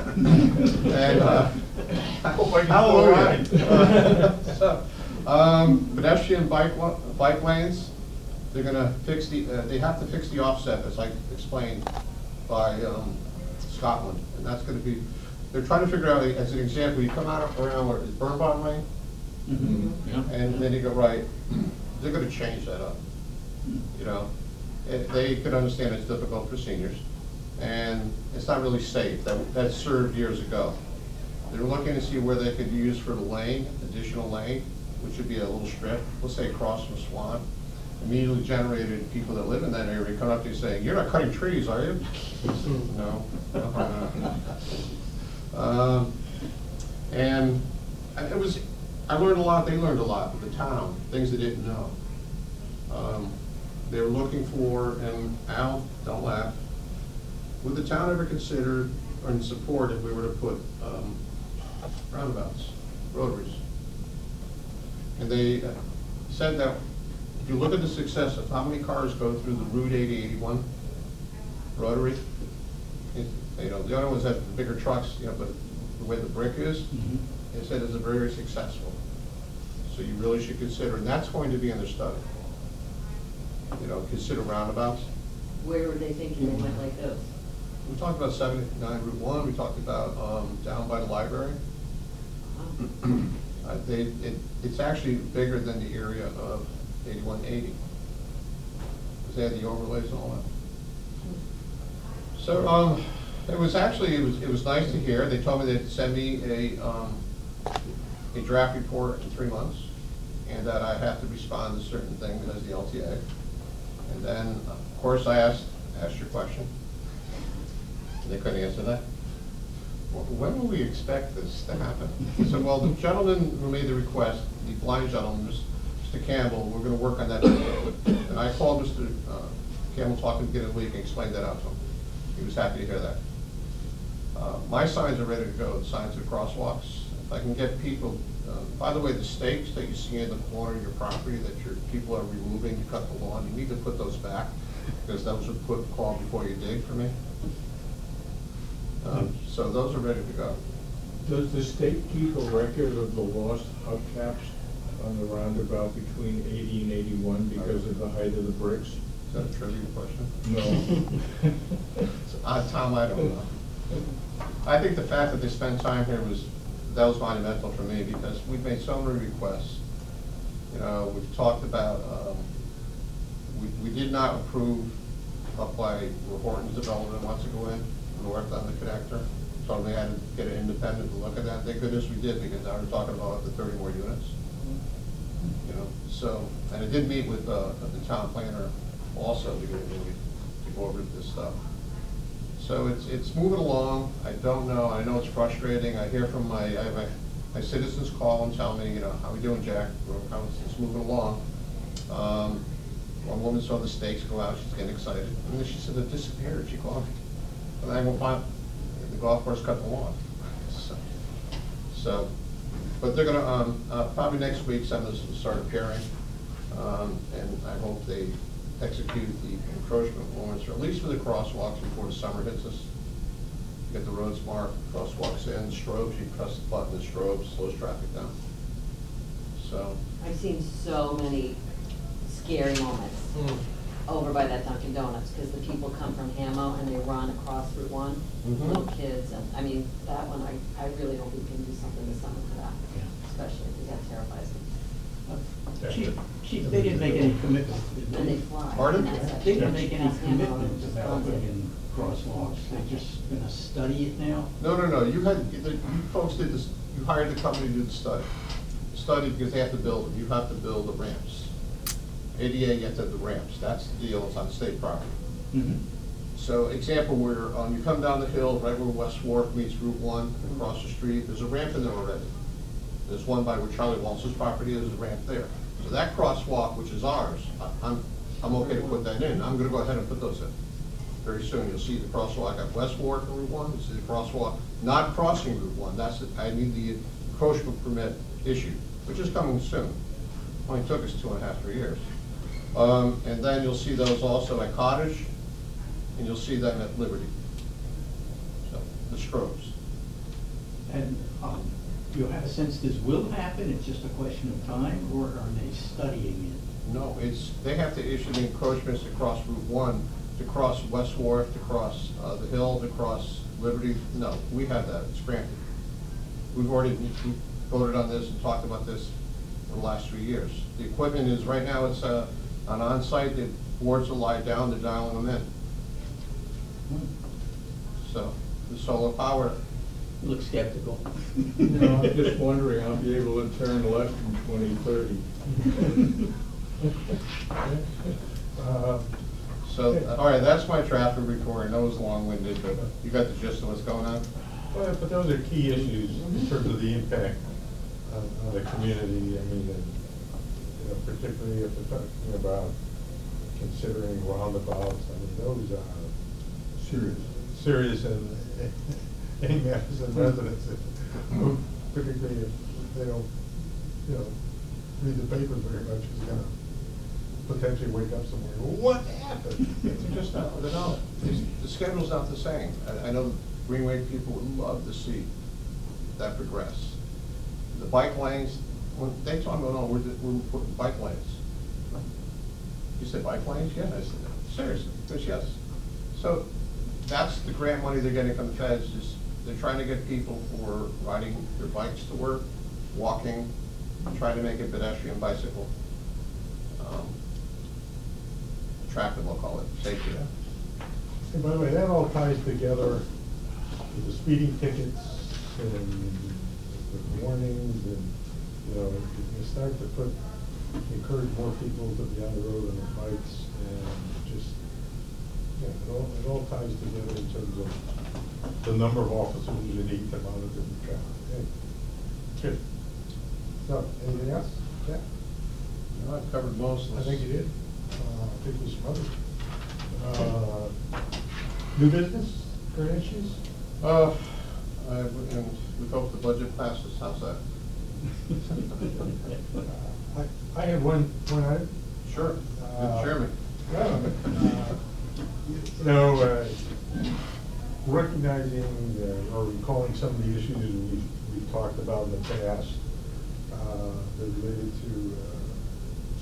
And Hallelujah. Pedestrian bike lanes, they're gonna fix they have to fix the offset, as I explained, by Scotland. And that's gonna be, they're trying to figure out, as an example, you come out around where it's Burnbottom Lane, Yeah. and then you go right, they're gonna change that up. You know, they could understand it's difficult for seniors, and it's not really safe. That served years ago. They're looking to see where they could use for the lane, additional lane, which would be a little strip, let's say across from Swan. Immediately generated people that live in that area come up to you saying, "You're not cutting trees, are you?" No. And it was, I learned a lot, they learned a lot with the town, things they didn't know. They were looking for, and Al, don't laugh, would the town ever consider or in support if we were to put roundabouts, rotaries? And they said that if you look at the success of how many cars go through the Route 8081 rotary, you know, the other ones have the bigger trucks, you know, but the way the brick is, they said it's very successful. So you really should consider, and that's going to be in the study. You know, consider roundabouts. Where were they thinking they might like those? We talked about 79 Route 1, we talked about down by the library. It's actually bigger than the area of 8180. Because they had the overlays and all that. So it was actually, it was nice to hear. They told me they'd send me a draft report in 3 months, and that I have to respond to certain things as the LTA. And then, of course, I asked your question. They couldn't answer that. Well, when will we expect this to happen? I said, well, the gentleman who made the request, the blind gentleman, Mr. Campbell, we're going to work on that. And I called Mr. Campbell, talking to get a week, and explained that out to him. He was happy to hear that. My signs are ready to go, the signs of crosswalks. If I can get people, by the way, the stakes that you see in the corner of your property that your people are removing to cut the lawn, you need to put those back, because those were called before you dig for me. So those are ready to go. Does the state keep a record of the lost hubcaps on the roundabout between 80 and 81 because of the height of the bricks? Is that a trivia question? No. Tom, I don't know. I think the fact that they spent time here that was monumental for me, because we've made so many requests. You know, we've talked about, we did not approve up by where Horton's development wants to go in, north on the connector. So they had to get an independent to look at that. Thank goodness we did, because now we're talking about up to 30 more units. You know, so, and it did meet with the town planner also to go over this stuff. So it's moving along. I don't know. I know it's frustrating. I hear from I have my citizens call and tell me, you know, how we doing, Jack? It's moving along. One woman saw the stakes go out. She's getting excited. And then she said it disappeared. She called me. And I go find the golf course cut the lawn. So, but they're gonna probably next week some of this will start appearing, and I hope they execute the encroachment warrants, or at least for the crosswalks before the summer hits us. Get the roads marked, crosswalks in, strobes, you press the button, the strobes, slows traffic down. So. I've seen so many scary moments over by that Dunkin' Donuts, because the people come from Hamo and they run across Route 1, little kids, and, I mean, that one, I really hope we can do something this summer for that, especially, because that terrifies me. Chief, they didn't make any commitments. And they fly. Pardon? They didn't make any That's Hamo, commitments about Wisconsin. putting in crosswalks. They're just gonna study it now? No. You folks did this. You hired the company to do the study. Study because they have to build them. You have to build the ramps. ADA, you have to have the ramps. That's the deal. It's on state property. So, example, where you come down the hill, right where West Wharf meets Route 1, across the street, there's a ramp in there already. There's one by where Charlie Walsh's property is, a ramp there. So that crosswalk, which is ours, I'm okay to put that in. I'm gonna go ahead and put those in. Very soon, you'll see the crosswalk at West Wharf and Route 1, you'll see the crosswalk, not crossing Route 1, I need the encroachment permit issued, which is coming soon. Only took us 2.5, 3 years. And then you'll see those also at Cottage, and you'll see them at Liberty. So, the strobes. And you have a sense this will happen, it's just a question of time, or are they studying it? No, they have to issue the encroachments to cross Route 1, to cross West Wharf, to cross the hill, to cross Liberty. No, we have that, it's granted. We voted on this and talked about this for the last 3 years. The equipment is, right now, it's on-site, the boards will lie down, they're dialing them in. So, the solar power. You look skeptical. You know, I'm just wondering, I'll be able to turn left in 2030. So, all right, that's my traffic report. I know it's long-winded, but you got the gist of what's going on? Well, but those are key issues in terms of the impact on the community. I mean, you know, particularly if we're talking about considering roundabouts, I mean, those are serious and any Madison residents, particularly if they don't, you know, read the paper very much, is gonna potentially wake up somewhere. What happened? It's just not, the schedule's not the same. I know Greenway people would love to see that progress. The bike lanes, when they told me, no, we're putting bike lanes. You said bike lanes? Yeah, I said, seriously, because yes. So that's the grant money they're getting from the feds, is they're trying to get people for riding their bikes to work, walking, trying to make it pedestrian bicycle. Attractive, I'll call it, safety. And by the way, that all ties together with the speeding tickets and the warnings, and, you know, you start to encourage more people to be on the road on their bikes, and just, yeah, it all ties together in terms of the number of officers you need to monitor the traffic. Okay. Good. So, anything else? Yeah? No, I've covered most of I this. think you did. I think there's some others. New business or issues? And we hope the budget passes. How's that? I have one item. Sure. Good chairman. You know, recognizing or recalling some of the issues we've talked about in the past, they're related to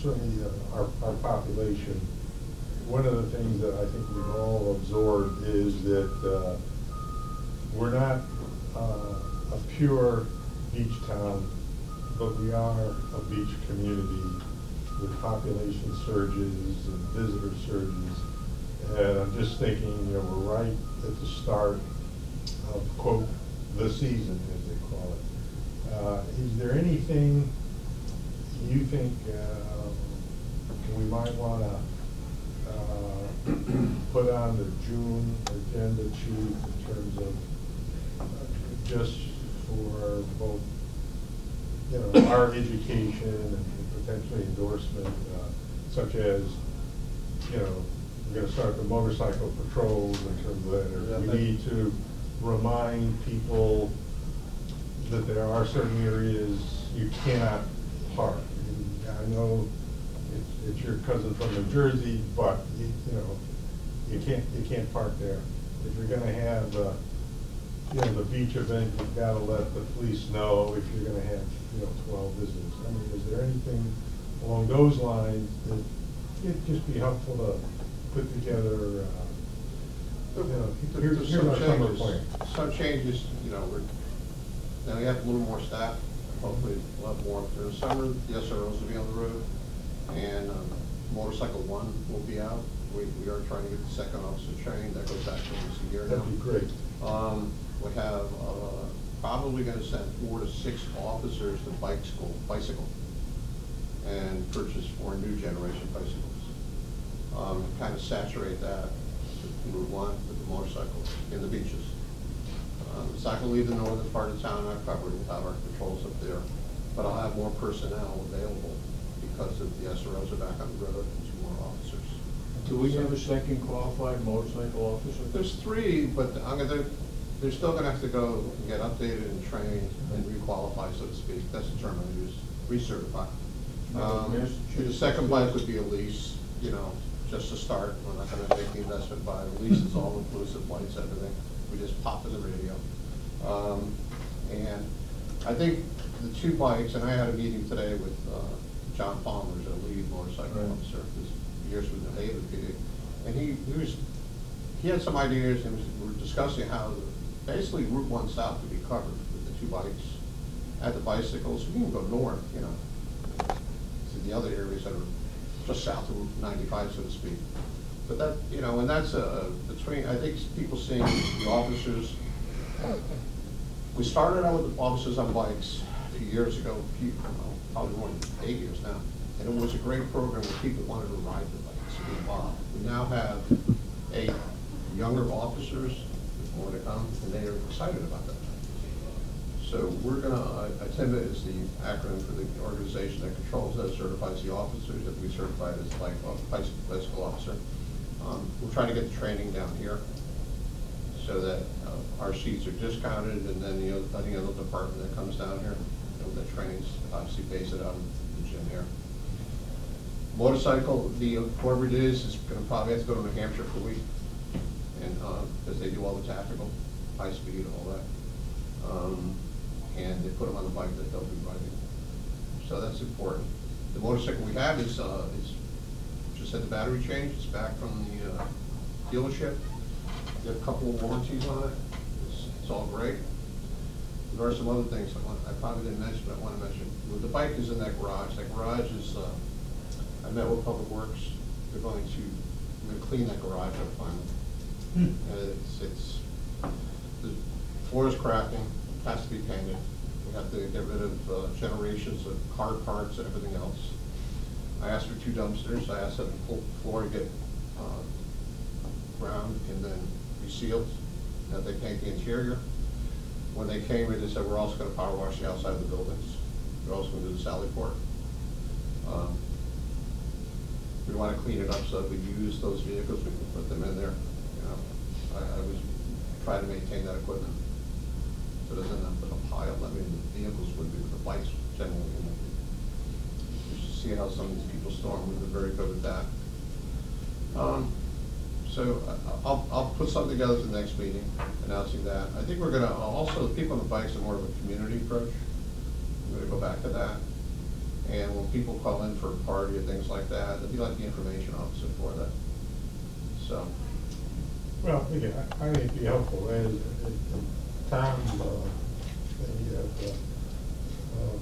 certainly our population. One of the things that I think we've all absorbed is that we're not a pure beach town, but we are a beach community with population surges and visitor surges. And I'm just thinking, we're right at the start of, quote, the season, as they call it. Is there anything you think we might want to put on the June agenda, Chief, in terms of just for both, our education and potentially endorsement, such as, we're going to start the motorcycle patrols in terms of that, or we need to remind people that there are certain areas you cannot park. And I know it's your cousin from New Jersey, but you can't park there. If you're going to have the beach event, you've got to let the police know if you're going to have 12 visitors. I mean, is there anything along those lines that it'd just be helpful to put together? Here's our summer plan. Some changes, now we have a little more staff, hopefully we'll have more during the summer. The SROs will be on the road, and Motorcycle One will be out. We are trying to get the second officer trained. That goes back to almost a year now. That'd be great. We have probably going to send 4 to 6 officers to bicycle, and purchase 4 new generation bicycles. Kind of saturate that with Route 1 with the motorcycles in the beaches. It's not going to leave the northern part of town uncovered. We'll have our patrols up there, but I'll have more personnel available because of the SROs are back on the road and 2 more officers. Do we have a second qualified motorcycle officer? There's 3, but they're still going to have to go and get updated and trained and requalify, so to speak. That's the term I use, recertify. The second bike would be a lease, just to start. We're not going to make the investment by the lease. It's all inclusive, lights, everything. We just pop in the radio. And I think the 2 bikes, and I had a meeting today with John Palmer, who's our lead motorcycle officer, who's years with the David PD, and he had some ideas, and we were discussing how basically Route 1 South could be covered with the 2 bikes. Add the bicycles, we can go north, to the other areas that are just south of Route 95, so to speak. But that, and that's between, I think people seeing the officers, we started out with the officers on bikes a few years ago, probably more than 8 years now, and it was a great program where people wanted to ride the bikes and be involved. We now have 8 younger officers, with more to come, and they are excited about that. So we're going to, ATIMA is the acronym for the organization that controls that, certifies the officers, that we certified as bicycle officer. We're trying to get the training down here so that our seats are discounted, and then any other department that comes down here, that training's obviously based it on the gym here. Motorcycle, whoever it is going to probably have to go to New Hampshire for a week, and because they do all the tactical, high speed, all that. And they put them on the bike that they'll be riding. So that's important. The motorcycle we have is just had the battery change. It's back from the dealership. We have a couple of warranties on it. It's all great. There are some other things I probably didn't mention, but I want to mention. The bike is in that garage. That garage is, I met with Public Works. They're going to clean that garage up finally. The floor is cracking, has to be painted. We have to get rid of generations of car parts and everything else. I asked for 2 dumpsters. I asked them to pull the floor to get ground and then resealed. That they paint the interior. When they came in, they said, we're also going to power wash the outside of the buildings. We're also going to do the Sally Port. We want to clean it up so that we use those vehicles, we can put them in there. I was trying to maintain that equipment so it doesn't end up in a pile. I mean, the vehicles would be, with the bikes generally. You should see how some of these people store them. We've been very good with that. So I'll put something together for the next meeting announcing that. I think we're going to also, the people on the bikes are more of a community approach. I'm going to go back to that. And when people call in for a party or things like that, they'll be like the information officer for that. So, Well, again, I think it'd be helpful, as Tom, and you have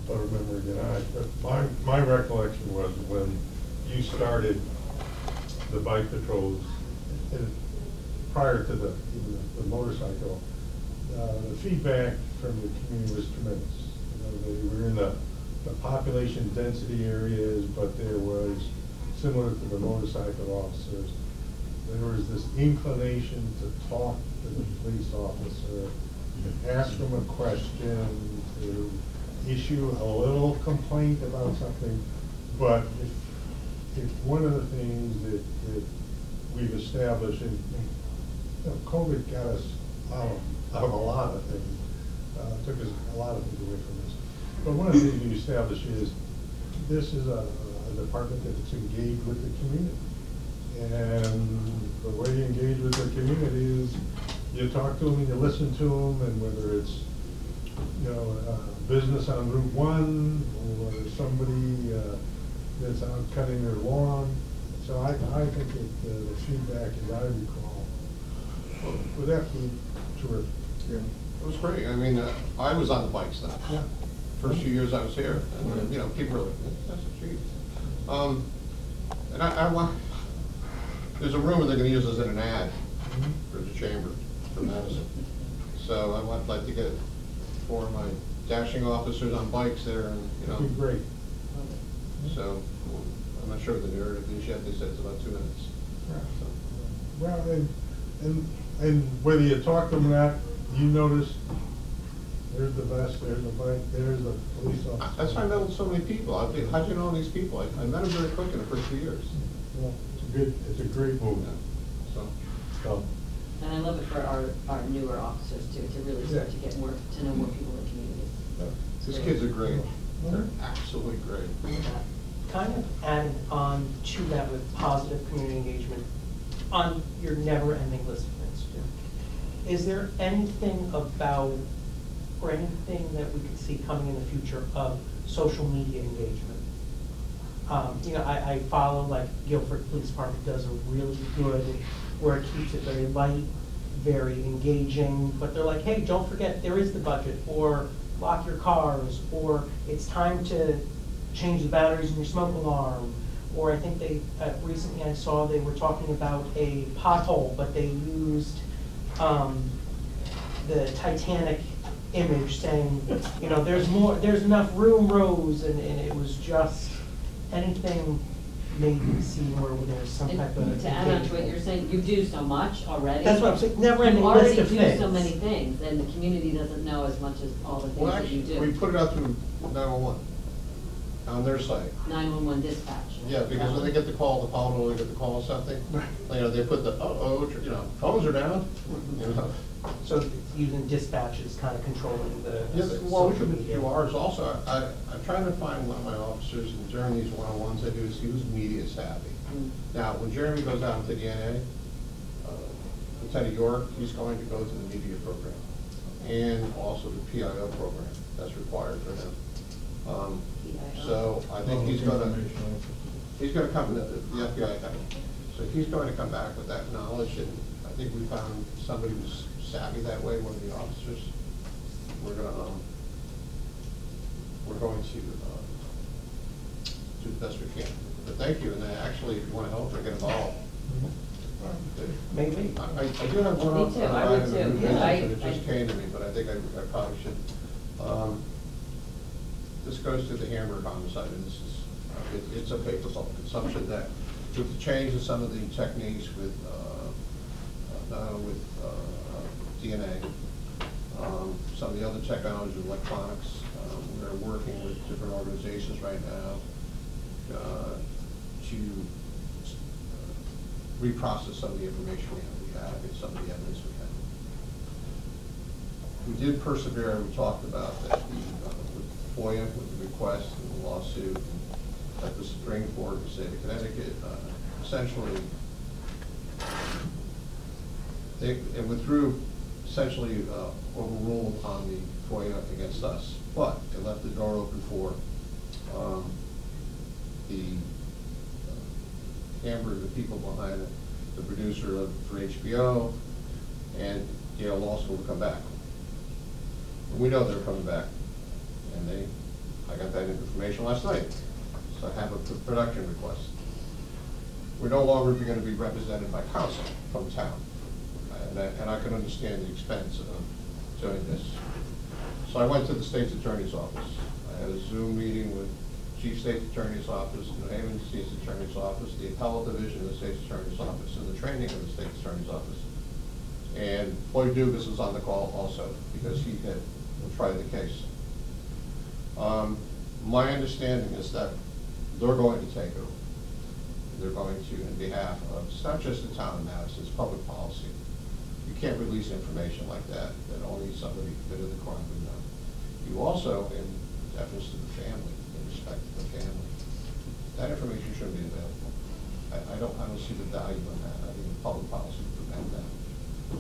better memory than I, but my recollection was when you started the bike patrols, and prior to even the motorcycle, the feedback from the community was tremendous. You know, they were in the population density areas, but there was, similar to the motorcycle officers, there was this inclination to talk to the police officer, to ask them a question, to issue a little complaint about something. But if one of the things that we've established, and you know, COVID got us out of a lot of things, took us a lot of things away from this. But one of the things we established is this is a department that's engaged with the community. And the way you engage with the community is you talk to them and you listen to them, and whether it's, you know, business on Route 1 or somebody that's out cutting their lawn. So I think that the feedback, as I recall, was absolutely terrific. Yeah. it was great. I mean, I was on the bikes then. Yeah. First few years I was here, and, you know, people were like, that's a treat. And I want, there's a rumor they're gonna use us in an ad for the chamber, for Madison. So I would like to get 4 of my dashing officers on bikes there, and, you know. It'd be great. So, I'm not sure what the narrative is yet, they said it's about 2 minutes. Yeah. So, Well, and whether you talk to them or not, you notice there's the vest, there's the bike, there's the police officer. That's why I met with so many people. I think, how'd you know all these people? I met them very quick in the first few years. Well, it's a great move. So, So, And I love it for our newer officers too, to really start to get more, to know more people in the community. these kids are great. They're absolutely great. Kind of adding on to that with positive community engagement, on your never-ending list of things to do, is there anything about, or anything that we could see coming in the future of social media engagement? You know, I follow, like, Guilford Police Department does a really good, where it keeps it very light, very engaging, but they're like, hey, don't forget, there is the budget, or lock your cars, or it's time to change the batteries in your smoke alarm. Or I think they, recently I saw they were talking about a pothole, but they used the Titanic image saying, you know, there's enough room, Rose, and it was just anything made me see where there's some type of. And to add on to what you're saying, you do so much already. That's what I'm saying, never ending You list already of do things. so many things, and the community doesn't know as much as all the Well, things that you actually, we do. put it out to 911 on their site. 911 dispatch. Yeah, because when they get the call, the phone, or they get the call or something, you know, they put the, you know, phones are down, you know. So using dispatch is kind of controlling the Yeah, well, we social should media. do ours also. I'm trying to find one of my officers, and during these one-on-ones I do, is who's media savvy. Mm. Now, when Jeremy goes out into the NA, Lieutenant York, he's going to go to the media program, and also the PIO program, that's required for him. So I think he's gonna come, the FBI guy, so he's going to come back with that knowledge, and I think we found somebody who's savvy that way, one of the officers. We're going to do the best we can. But thank you, and actually, if you want to help or get involved. Maybe. I do have one Me other too, I would item too. of new Yeah, business, and it just I- came to me, but I think I probably should. This goes to the Hamburg homicide, and this is, it's a paper bulk consumption that, with the change in some of the techniques with, DNA, some of the other technology, electronics, we're working with different organizations right now to reprocess some of the information we have and some of the evidence we have. We did persevere, we talked about that with FOIA, with the request and the lawsuit, that the Supreme Court of the state of Connecticut essentially, it withdrew, essentially overruled on the FOIA against us, but it left the door open for the Amber, the people behind it, the producer for HBO, and Yale Law School to come back. We know they're coming back, and I got that information last night, so I have a production request. We're no longer going to be represented by counsel from town, and I can understand the expense of doing this. So I went to the state's attorney's office. I had a Zoom meeting with Chief State's Attorney's Office, New Haven State's Attorney's Office, the Appellate Division of the State's Attorney's Office, and the training of the State's Attorney's Office. And Floyd Dugas was on the call also, because he had tried the case. My understanding is that they're going to take over. They're going to, in behalf of, it's not just the town of Madison, it's public policy. You can't release information like that only somebody committed the crime would know. You also, in deference to the family, in respect to the family, that information shouldn't be available. I don't see the value in that. I think public policy would prevent that.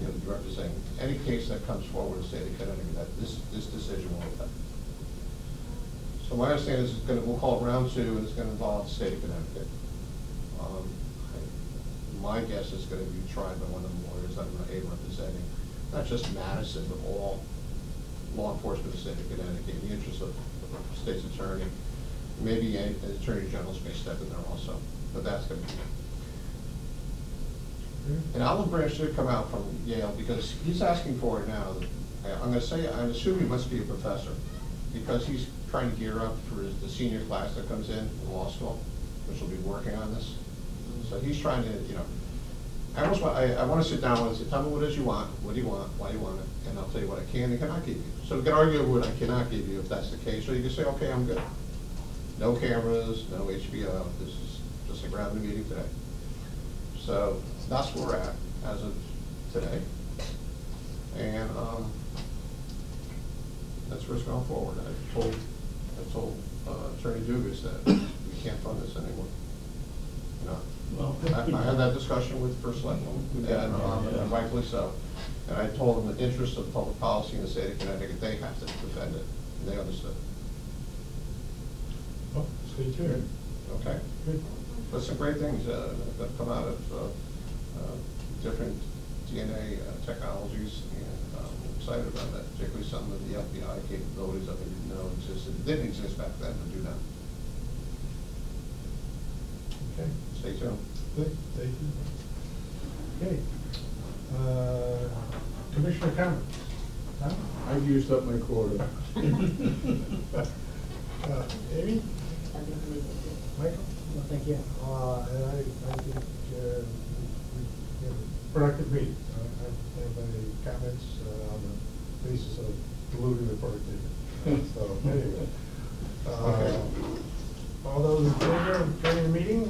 You know, representing any case that comes forward in the state of Connecticut, that this decision will affect. So my understanding is we'll call it round 2, and it's going to involve the state of Connecticut. My guess is going to be tried by one of the lawyers that I'm representing, not just Madison, but all law enforcement of the state of Connecticut, in the interest of the state's attorney. Maybe an attorney general may step in there also, but that's going to be it. And Alan Branch should come out from Yale, because he's asking for it now. I'm going to say, I assume he must be a professor, because he's trying to gear up for the senior class that comes in law school, which will be working on this. So he's trying to, you know, I want to sit down with him and say, tell me what it is you want, what do you want, why do you want it, and I'll tell you what I can and cannot give you. So we can argue what I cannot give you if that's the case, or you can say, okay, I'm good. No cameras, no HBO, this is just like we're having a meeting today. So that's where we're at as of today. And that's where it's going forward. I told Attorney Dugas that we can't fund this anymore. No. Well, I had that discussion with First Selectman, and rightfully so. And I told them the interest of public policy in the state of Connecticut, they have to defend it, and they understood. Oh, stay tuned. Okay? Good. But some great things that come out of different DNA technologies, and I'm excited about that, particularly some of the FBI capabilities that we didn't know existed. They didn't exist back then, but do now. Okay. Stay tuned. Good, thank you. Okay. Commissioner comments? Huh? I've used up my quota. Amy? Michael? Well, thank you. And I think we had a Productive meeting. I have any comments on the basis of diluting the productivity. So, anyway. All those in favor of adjourning the meeting?